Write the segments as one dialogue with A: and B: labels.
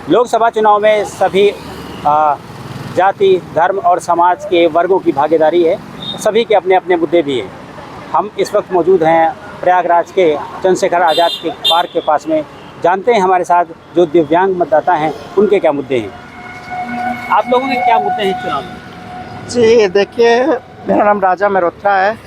A: लोकसभा चुनाव में सभी जाति, धर्म और समाज के वर्गों की भागीदारी है। सभी के अपने अपने मुद्दे भी हैं। हम इस वक्त मौजूद हैं प्रयागराज के चंद्रशेखर आज़ाद के पार्क के पास में। जानते हैं हमारे साथ जो दिव्यांग मतदाता हैं उनके क्या मुद्दे हैं। आप लोगों के क्या मुद्दे हैं चुनाव में?
B: जी देखिए, मेरा नाम राजा मेहरोत्रा है।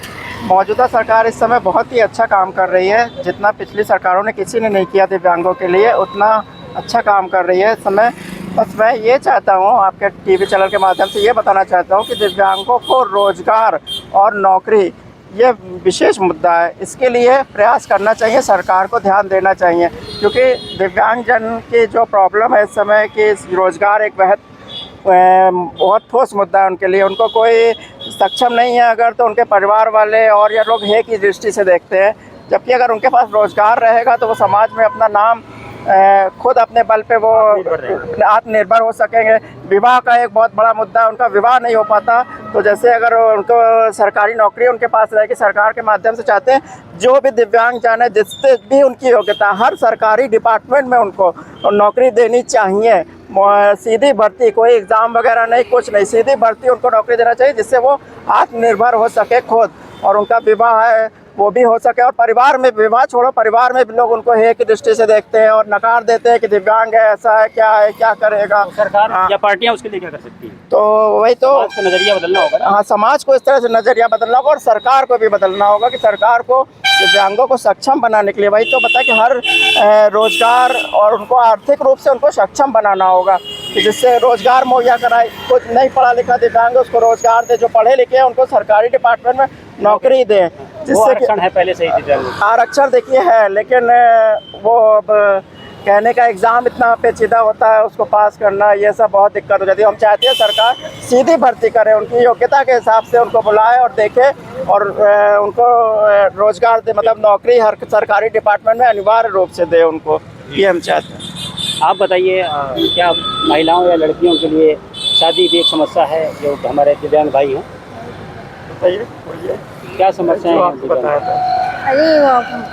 B: मौजूदा सरकार इस समय बहुत ही अच्छा काम कर रही है। जितना पिछली सरकारों ने किसी ने नहीं किया दिव्यांगों के लिए, उतना अच्छा काम कर रही है इस समय। बस मैं ये चाहता हूँ, आपके टीवी चैनल के माध्यम से ये बताना चाहता हूँ कि दिव्यांगों को रोज़गार और नौकरी ये विशेष मुद्दा है। इसके लिए प्रयास करना चाहिए, सरकार को ध्यान देना चाहिए, क्योंकि दिव्यांगजन की जो प्रॉब्लम है इस समय कि रोज़गार एक बहुत ठोस मुद्दा है उनके लिए। उनको कोई सक्षम नहीं है अगर, तो उनके परिवार वाले और या लोग हे की दृष्टि से देखते हैं। जबकि अगर उनके पास रोज़गार रहेगा तो वो समाज में अपना नाम खुद अपने बल पे वो आत्मनिर्भर हो सकेंगे। विवाह का एक बहुत बड़ा मुद्दा है, उनका विवाह नहीं हो पाता। तो जैसे अगर उनको सरकारी नौकरी उनके पास रहेगी, सरकार के माध्यम से चाहते हैं जो भी दिव्यांगजन है, जिससे भी उनकी योग्यता, हर सरकारी डिपार्टमेंट में उनको नौकरी देनी चाहिए। सीधी भर्ती, कोई एग्ज़ाम वगैरह नहीं, कुछ नहीं, सीधी भर्ती उनको नौकरी देना चाहिए, जिससे वो आत्मनिर्भर हो सके खुद, और उनका विवाह है वो भी हो सके। और परिवार में, विवाह छोड़ो, परिवार में भी लोग उनको हे की दृष्टि से देखते हैं और नकार देते हैं कि दिव्यांग है, ऐसा है, क्या करेगा।
A: तो सरकार या पार्टियां उसके लिए क्या कर सकती हैं?
B: तो वही तो
A: नज़रिया बदलना होगा।
B: हाँ, समाज को इस तरह से नज़रिया बदलना होगा और सरकार को भी बदलना होगा कि सरकार को दिव्यांगों को सक्षम बनाने के लिए, वही तो बता कि हर रोज़गार और उनको आर्थिक रूप से उनको सक्षम बनाना होगा कि जिससे रोज़गार मुहैया कराए। कुछ नहीं पढ़ा लिखा दिव्यांग उसको रोज़गार दे, जो पढ़े लिखे हैं उनको सरकारी डिपार्टमेंट में नौकरी दें, जिससे
A: आरक्षण है पहले से ही दिव्यांग।
B: आरक्षण देखिए है, लेकिन वो अब कहने का एग्ज़ाम इतना पेचीदा होता है, उसको पास करना, ये सब बहुत दिक्कत हो जाती है। हम चाहते हैं सरकार सीधी भर्ती करे, उनकी योग्यता के हिसाब से उनको बुलाए और देखे और उनको रोज़गार दे, मतलब नौकरी हर सरकारी डिपार्टमेंट में अनिवार्य रूप से दे उनको, ये हम चाहते हैं।
A: आप बताइए, क्या महिलाओं या लड़कियों के लिए शादी भी एक समस्या है जो हमारे दिव्यांग भाई हैं?
B: बताइए,
A: क्या समस्याएं हैं?
B: बताया था।
C: अरे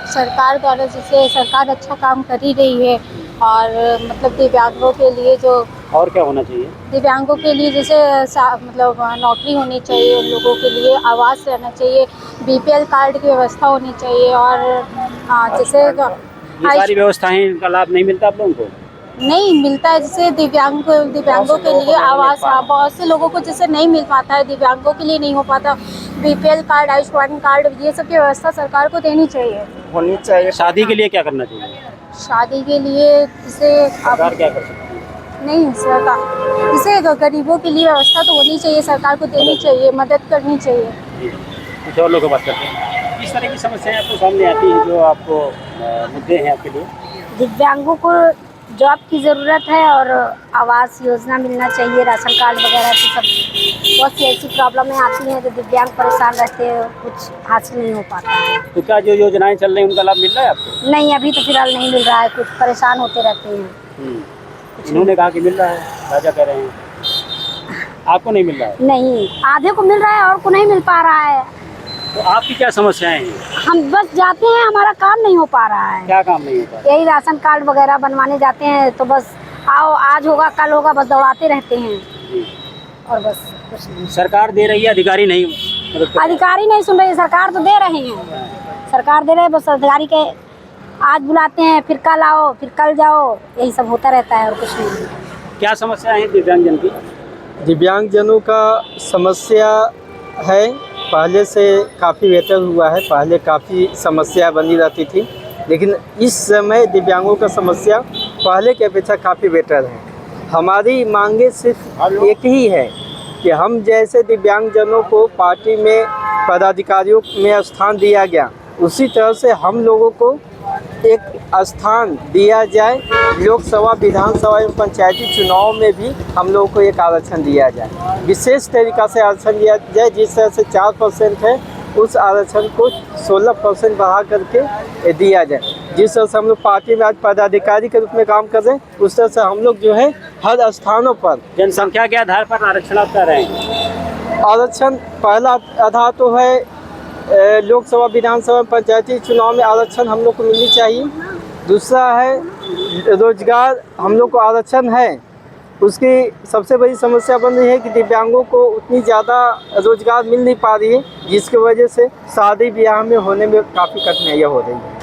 C: सरकार द्वारा जैसे सरकार अच्छा काम कर ही रही है, और मतलब दिव्यांगों के लिए जो
A: और क्या होना चाहिए?
C: दिव्यांगों के लिए जैसे मतलब नौकरी होनी चाहिए, उन लोगों के लिए आवास रहना चाहिए, बीपीएल कार्ड की व्यवस्था होनी चाहिए, और जैसे
A: ये सारी व्यवस्थाएं, इनका लाभ नहीं मिलता आप लोगों को?
C: नहीं मिलता है। जैसे दिव्यांगों के लिए आवास, बहुत से लोगों को जैसे नहीं मिल पाता है, दिव्यांगों के लिए नहीं हो पाता। बीपीएल कार्ड, आयुष्मान कार्ड, ये सब की व्यवस्था सरकार को देनी चाहिए,
B: होनी चाहिए।
A: शादी के लिए क्या करना चाहिए?
C: शादी के लिए जैसे
A: सरकार क्या कर सकती है?
C: नहीं, सरकार जैसे गरीबों के लिए व्यवस्था तो होनी चाहिए, सरकार को देनी चाहिए, मदद करनी चाहिए।
A: कुछ और लोगों की बात करते हैं। इस तरह की समस्याएं आपको सामने आती हैं जो आपको मुद्दे हैं आपके लिए?
D: दिव्यांगों को जॉब की ज़रूरत है और आवास योजना मिलना चाहिए, राशन कार्ड वगैरह की सब बहुत सी ऐसी प्रॉब्लमें आती हैं जो दिव्यांग परेशान रहते हैं, कुछ हासिल नहीं हो पाता है।
A: तो क्या जो योजनाएं चल रही हैं उनका लाभ मिल रहा है आपको?
D: नहीं, अभी तो फिलहाल नहीं मिल रहा है, कुछ परेशान होते रहते हैं।
A: इन्होंने कहा कि मिल रहा है, राजा कह रहे हैं, आपको नहीं मिल रहा है?
D: नहीं, आधे को मिल रहा है और को नहीं मिल पा रहा है।
A: तो आपकी क्या समस्याएं हैं?
D: हम बस जाते हैं, हमारा काम नहीं हो पा रहा है।
A: क्या काम नहीं होता?
D: यही राशन कार्ड वगैरह बनवाने जाते हैं तो बस आओ, आज होगा कल होगा, बस दौड़ाते रहते हैं और बस कुछ नहीं।
A: सरकार दे रही है, अधिकारी नहीं मदद कर रहे।
D: अधिकारी नहीं सुन रहे, सरकार तो दे रहे हैं, सरकार दे रहे हैं, बस अधिकारी के आज बुलाते हैं, फिर कल आओ, फिर कल जाओ, यही सब होता रहता है और कुछ नहीं।
A: क्या समस्या है दिव्यांगजन की?
E: दिव्यांगजनों का समस्या है, पहले से काफ़ी बेहतर हुआ है। पहले काफ़ी समस्या बनी रहती थी, लेकिन इस समय दिव्यांगों का समस्या पहले की अपेक्षा काफ़ी बेहतर है। हमारी मांगे सिर्फ एक ही है कि हम जैसे दिव्यांगजनों को पार्टी में पदाधिकारियों में स्थान दिया गया, उसी तरह से हम लोगों को एक स्थान दिया जाए। लोकसभा, विधानसभा एवं पंचायती चुनाव में भी हम लोगों को एक आरक्षण दिया जाए, विशेष तरीक़ा से आरक्षण दिया जाए। जिस तरह से 4% है, उस आरक्षण को 16% बढ़ा करके दिया जाए। जिस तरह से हम लोग पार्टी में आज पदाधिकारी के रूप में काम कर रहे हैं, उस तरह से हम लोग जो है हर स्थानों पर
A: जनसंख्या के आधार पर आरक्षण आप कर रहे हैं?
E: आरक्षण पहला आधार तो है लोकसभा, विधानसभा, पंचायती चुनाव में आरक्षण हम लोग को मिलनी चाहिए। दूसरा है रोजगार हम लोग को आरक्षण है, उसकी सबसे बड़ी समस्या बन रही है कि दिव्यांगों को उतनी ज़्यादा रोजगार मिल नहीं पा रही है, जिसकी वजह से शादी ब्याह में होने में काफ़ी कठिनाइयाँ हो रही हैं।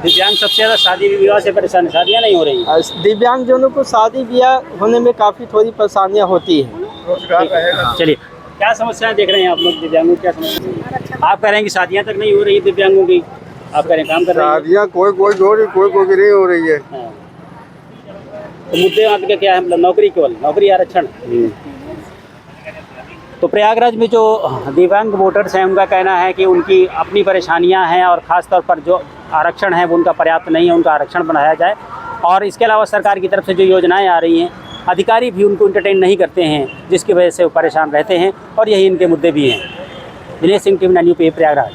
A: दिव्यांग सबसे ज़्यादा शादी विवाह से परेशान, शादियाँ नहीं हो रही।
E: दिव्यांगजनों को शादी ब्याह होने में काफ़ी थोड़ी परेशानियाँ होती हैं।
A: चलिए, क्या समस्याएं देख रहे हैं आप लोग दिव्यांगों की? क्या समस्या? आप कह रहे हैं कि शादियाँ तक नहीं हो रही दिव्यांगों की, आप कह रहे हैं काम कर रहे हैं।
F: शादियाँ कोई हो रही, कोई नहीं हो रही है।
A: हाँ। तो मुद्दे आपके क्या है? मतलब नौकरी, केवल नौकरी आरक्षण। तो प्रयागराज में जो दिव्यांग वोटर्स हैं उनका कहना है कि उनकी अपनी परेशानियां हैं और ख़ास तौर पर जो आरक्षण है वो उनका पर्याप्त नहीं है, उनका आरक्षण बनाया जाए। और इसके अलावा सरकार की तरफ से जो योजनाएं आ रही हैं, अधिकारी भी उनको इंटरटेन नहीं करते हैं, जिसकी वजह से वो परेशान रहते हैं और यही इनके मुद्दे भी हैं। Dinesh Singh, TV 9 news, Prayagraj.